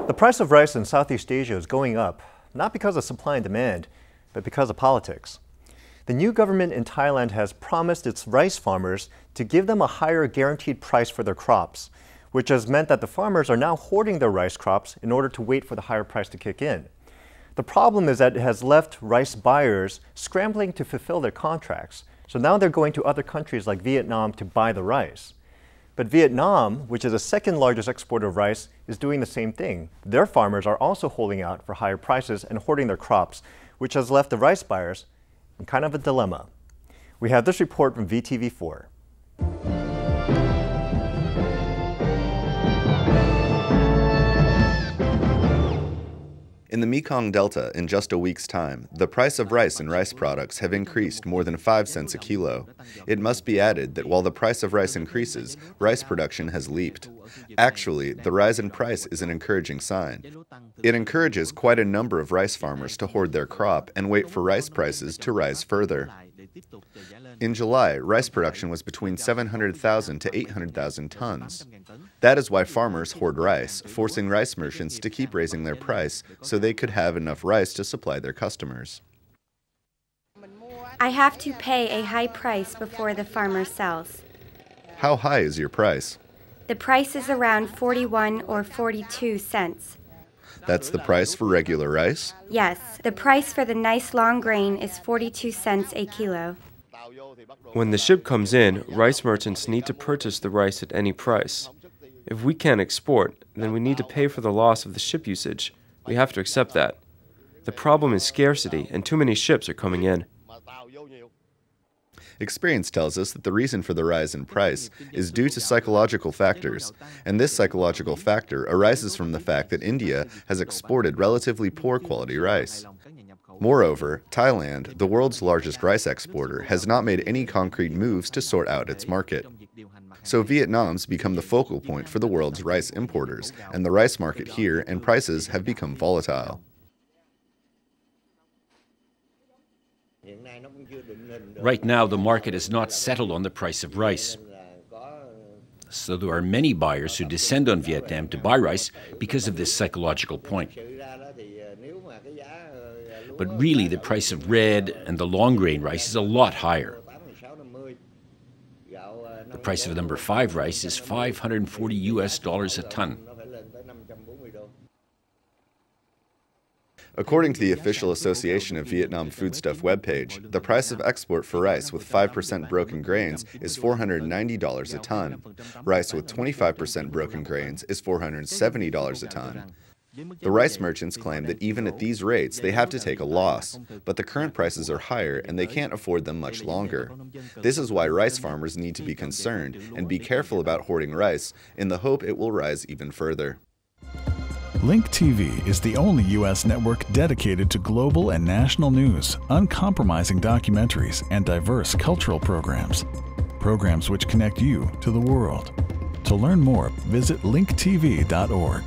The price of rice in Southeast Asia is going up, not because of supply and demand, but because of politics. The new government in Thailand has promised its rice farmers to give them a higher guaranteed price for their crops, which has meant that the farmers are now hoarding their rice crops in order to wait for the higher price to kick in. The problem is that it has left rice buyers scrambling to fulfill their contracts, so now they're going to other countries like Vietnam to buy the rice. But Vietnam, which is the second largest exporter of rice, is doing the same thing. Their farmers are also holding out for higher prices and hoarding their crops, which has left the rice buyers in kind of a dilemma. We have this report from VTV4. In the Mekong Delta, in just a week's time, the price of rice and rice products have increased more than 5 cents a kilo. It must be added that while the price of rice increases, rice production has leaped. Actually, the rise in price is an encouraging sign. It encourages quite a number of rice farmers to hoard their crop and wait for rice prices to rise further. In July, rice production was between 700,000 to 800,000 tons. That is why farmers hoard rice, forcing rice merchants to keep raising their price so they could have enough rice to supply their customers. I have to pay a high price before the farmer sells. How high is your price? The price is around 41 or 42 cents. That's the price for regular rice? Yes, the price for the nice long grain is 42 cents a kilo. When the ship comes in, rice merchants need to purchase the rice at any price. If we can't export, then we need to pay for the loss of the ship usage. We have to accept that. The problem is scarcity, and too many ships are coming in. Experience tells us that the reason for the rise in price is due to psychological factors, and this psychological factor arises from the fact that India has exported relatively poor quality rice. Moreover, Thailand, the world's largest rice exporter, has not made any concrete moves to sort out its market. So Vietnam's become the focal point for the world's rice importers, and the rice market here and prices have become volatile. Right now, the market is not settled on the price of rice. So there are many buyers who descend on Vietnam to buy rice because of this psychological point. But really, the price of red and the long grain rice is a lot higher. The price of number 5 rice is $540 a ton. According to the official Association of Vietnam Foodstuff webpage, the price of export for rice with 5% broken grains is $490 a ton. Rice with 25% broken grains is $470 a ton. The rice merchants claim that even at these rates, they have to take a loss, but the current prices are higher and they can't afford them much longer. This is why rice farmers need to be concerned and be careful about hoarding rice in the hope it will rise even further. Link TV is the only U.S. network dedicated to global and national news, uncompromising documentaries, and diverse cultural programs. Programs which connect you to the world. To learn more, visit linktv.org.